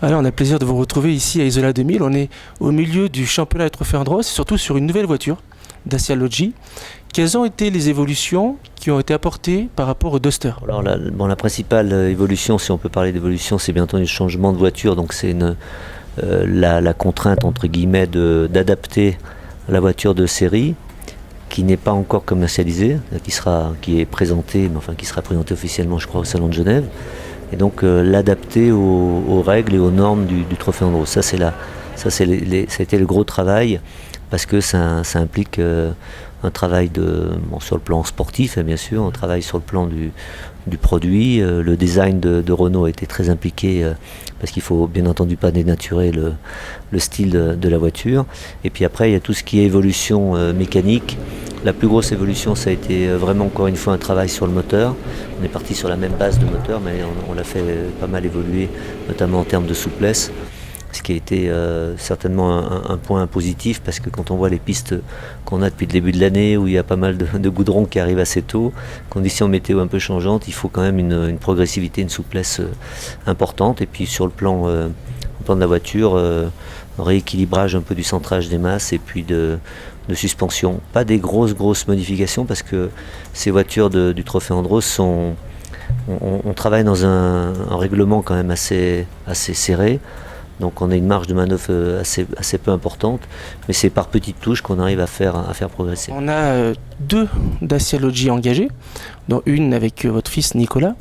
Alors, on a le plaisir de vous retrouver ici à Isola 2000. On est au milieu du championnat de Trophée Andros, et surtout sur une nouvelle voiture, Dacia Logi. Quelles ont été les évolutions qui ont été apportées par rapport au Duster? Alors la principale évolution, si on peut parler d'évolution, c'est bien entendu le changement de voiture. Donc c'est la contrainte entre guillemets d'adapter la voiture de série qui n'est pas encore commercialisée, qui est présentée, mais enfin qui sera présentée officiellement, je crois, au Salon de Genève. Et donc l'adapter aux règles et aux normes du Trophée Andros. Ça a été le gros travail parce que ça implique un travail sur le plan sportif, bien sûr, un travail sur le plan du produit. Le design de Renault a été très impliqué parce qu'il ne faut bien entendu pas dénaturer le style de la voiture. Et puis après, il y a tout ce qui est évolution mécanique. La plus grosse évolution, ça a été vraiment encore une fois un travail sur le moteur. On est parti sur la même base de moteur, mais on l'a fait pas mal évoluer, notamment en termes de souplesse. Ce qui a été certainement un point positif, parce que quand on voit les pistes qu'on a depuis le début de l'année, où il y a pas mal de goudron qui arrivent assez tôt, conditions météo un peu changeantes, il faut quand même une progressivité, une souplesse importante. Et puis sur le plan de la voiture, un rééquilibrage un peu du centrage des masses et puis de suspension. Pas des grosses modifications, parce que ces voitures du Trophée Andros on travaille dans un règlement quand même assez serré. Donc on a une marge de manœuvre assez peu importante, mais c'est par petites touches qu'on arrive à faire progresser. On a deux Dacia Logi engagés, dont une avec votre fils Nicolas.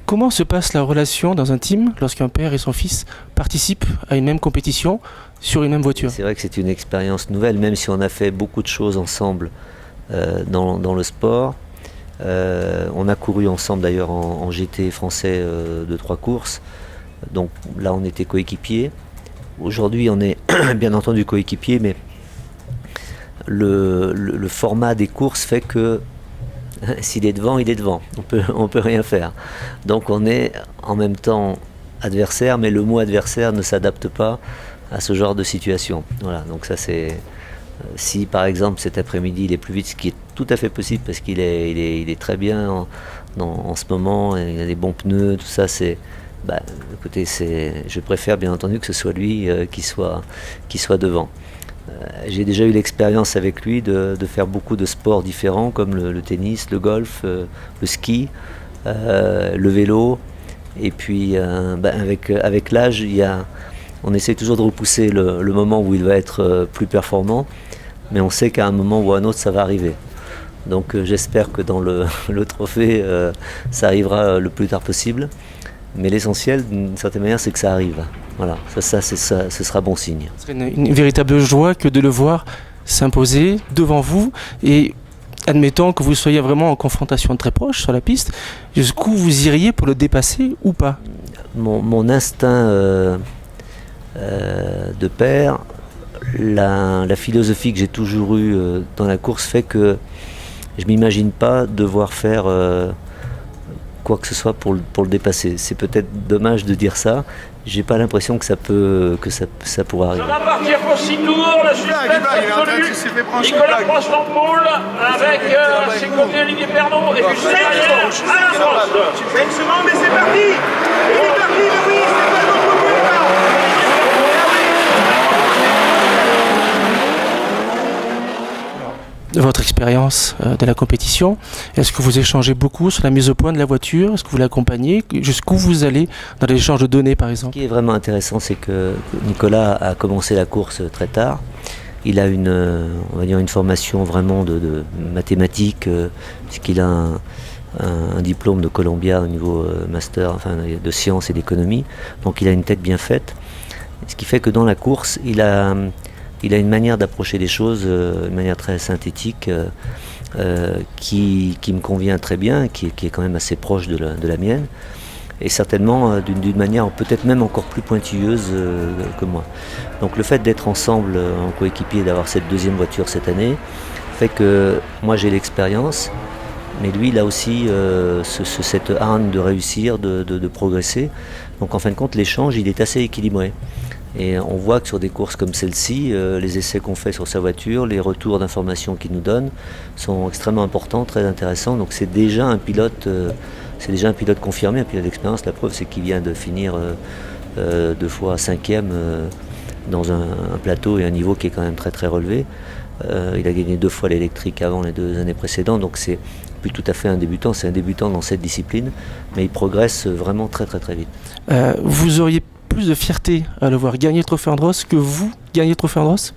Comment se passe la relation dans un team lorsqu'un père et son fils participent à une même compétition sur une même voiture? C'est vrai que c'est une expérience nouvelle, même si on a fait beaucoup de choses ensemble dans le sport. On a couru ensemble d'ailleurs en GT français de 3 courses. Donc là on était coéquipiers. Aujourd'hui on est bien entendu coéquipiers, mais le format des courses fait que s'il est devant, il est devant. On peut rien faire. Donc on est en même temps adversaire, mais le mot adversaire ne s'adapte pas à ce genre de situation. Voilà, donc ça c'est... Si par exemple cet après-midi il est plus vite, ce qui est tout à fait possible parce qu'il est très bien en ce moment, il a des bons pneus, tout ça, c'est... écoutez, je préfère bien entendu que ce soit lui qui soit devant. J'ai déjà eu l'expérience avec lui de faire beaucoup de sports différents, comme le tennis, le golf, le ski, le vélo. Et puis avec l'âge, on essaie toujours de repousser le moment où il va être plus performant, mais on sait qu'à un moment ou à un autre ça va arriver. Donc j'espère que dans le trophée ça arrivera le plus tard possible. Mais l'essentiel, d'une certaine manière, c'est que ça arrive. Voilà, ce sera bon signe. Ce serait une véritable joie que de le voir s'imposer devant vous. Et admettons que vous soyez vraiment en confrontation très proche sur la piste, jusqu'où vous iriez pour le dépasser ou pas? Mon instinct de père, la philosophie que j'ai toujours eue dans la course fait que je ne m'imagine pas devoir faire... quoi que ce soit pour le dépasser. C'est peut-être dommage de dire ça. J'ai pas l'impression que ça pourra arriver. Ça va partir pour 6 tours, le suspense absolu. Nicolas Prost-en-Poule avec ses côtés Olivier Pernot et puis derrière Alain Prost. Doucement, mais c'est parti. Il est parti, mais oui, c'est pas beaucoup plus tard. Votre expérience de la compétition, est-ce que vous échangez beaucoup sur la mise au point de la voiture? Est-ce que vous l'accompagnez? Jusqu'où vous allez dans l'échange de données, par exemple? Ce qui est vraiment intéressant, c'est que Nicolas a commencé la course très tard. Il a on va dire une formation vraiment de mathématiques, puisqu'il a un diplôme de Columbia au niveau master, enfin de sciences et d'économie. Donc il a une tête bien faite. Ce qui fait que dans la course, il a une manière d'approcher les choses, une manière très synthétique, qui me convient très bien, qui est quand même assez proche de la mienne, et certainement d'une manière peut-être même encore plus pointilleuse que moi. Donc le fait d'être ensemble en coéquipier, d'avoir cette deuxième voiture cette année, fait que moi j'ai l'expérience, mais lui il a aussi cette hargne de réussir, de progresser. Donc en fin de compte l'échange il est assez équilibré. Et on voit que sur des courses comme celle-ci, les essais qu'on fait sur sa voiture, les retours d'informations qu'il nous donne sont extrêmement importants, très intéressants. Donc c'est déjà un pilote confirmé, un pilote d'expérience. La preuve, c'est qu'il vient de finir 2 fois 5e dans un plateau et un niveau qui est quand même très très relevé. Il a gagné 2 fois l'électrique avant les 2 années précédentes, donc c'est plus tout à fait un débutant, c'est un débutant dans cette discipline, mais il progresse vraiment très très très vite. Vous auriez plus de fierté à le voir gagner le trophée Andros que vous gagner le trophée Andros?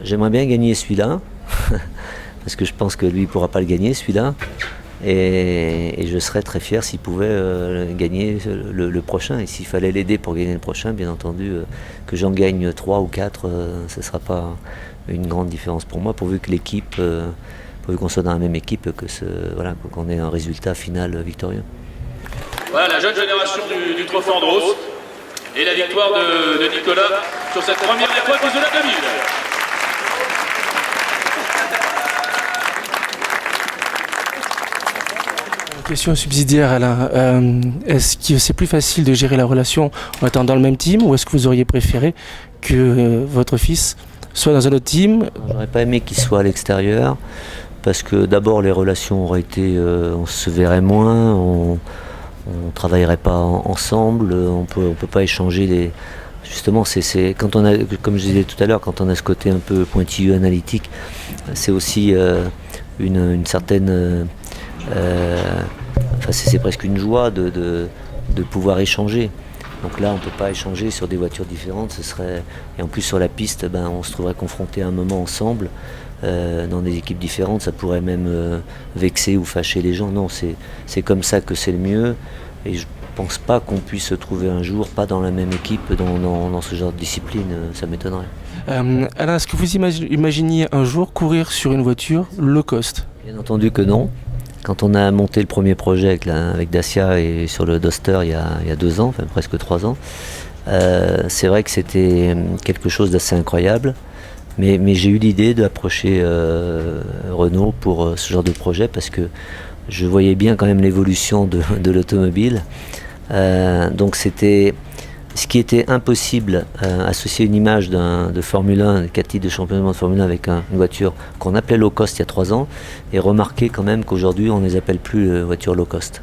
J'aimerais bien gagner celui-là, parce que je pense que lui ne pourra pas le gagner celui-là, et je serais très fier s'il pouvait gagner le prochain, et s'il fallait l'aider pour gagner le prochain, bien entendu, que j'en gagne 3 ou 4, ce ne sera pas une grande différence pour moi, pourvu que l'équipe, pourvu qu'on soit dans la même équipe, voilà, qu'on ait un résultat final victorieux. Voilà la jeune génération du trophée Andros et la victoire de Nicolas sur cette première épreuve de la 2000. Question subsidiaire, Alain. Est-ce que c'est plus facile de gérer la relation en étant dans le même team, ou est-ce que vous auriez préféré que votre fils soit dans un autre team? J'aurais pas aimé qu'il soit à l'extérieur, parce que d'abord les relations auraient été, on se verrait moins, on travaillerait pas ensemble, on peut pas échanger justement, c'est quand on a, comme je disais tout à l'heure, quand on a ce côté un peu pointilleux, analytique, c'est aussi une certaine c'est presque une joie de pouvoir échanger. Donc là, on ne peut pas échanger sur des voitures différentes. Et en plus, sur la piste, on se trouverait confronté à un moment ensemble, dans des équipes différentes. Ça pourrait même vexer ou fâcher les gens. Non, c'est comme ça que c'est le mieux. Et je ne pense pas qu'on puisse se trouver un jour, pas dans la même équipe, dans ce genre de discipline. Ça m'étonnerait. Alain, est-ce que vous imaginiez un jour courir sur une voiture low cost? Bien entendu que non. Quand on a monté le premier projet avec Dacia et sur le Duster il y a 2 ans, enfin presque 3 ans, c'est vrai que c'était quelque chose d'assez incroyable. Mais j'ai eu l'idée d'approcher Renault pour ce genre de projet, parce que je voyais bien quand même l'évolution de l'automobile. Donc c'était ce qui était impossible, associer une image de Formule 1, 4 titres de championnat de Formule 1 avec une voiture qu'on appelait low cost il y a 3 ans, et remarquer quand même qu'aujourd'hui on ne les appelle plus voitures low cost.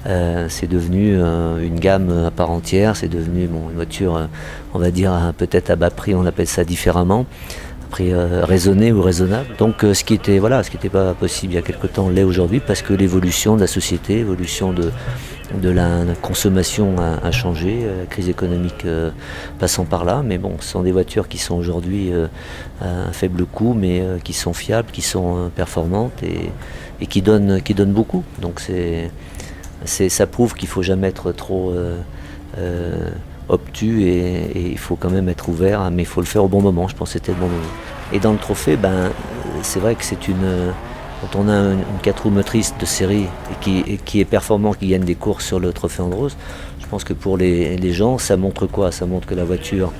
C'est devenu une gamme à part entière, c'est devenu une voiture, on va dire peut-être à bas prix, on appelle ça différemment, prix raisonné ou raisonnable. Donc ce qui était pas possible il y a quelque temps l'est aujourd'hui, parce que l'évolution de la société, l'évolution de la consommation a changé, la crise économique passant par là, mais bon, ce sont des voitures qui sont aujourd'hui à un faible coût, mais qui sont fiables, qui sont performantes et qui donnent beaucoup. Donc ça prouve qu'il ne faut jamais être trop obtus, et il faut quand même être ouvert, mais il faut le faire au bon moment. Je pense que c'était le bon moment. Et dans le trophée, c'est vrai que quand on a une 4 roues motrices de série et qui est performant, qui gagne des courses sur le trophée Andros, je pense que pour les gens, ça montre quoi? Ça montre que la voiture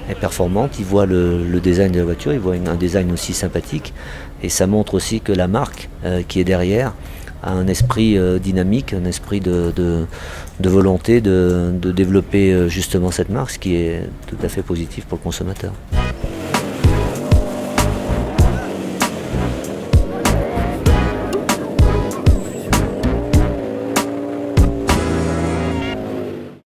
est performante, ils voient le design de la voiture, ils voient un design aussi sympathique, et ça montre aussi que la marque qui est derrière a un esprit dynamique, un esprit de volonté de développer justement cette marque, ce qui est tout à fait positif pour le consommateur.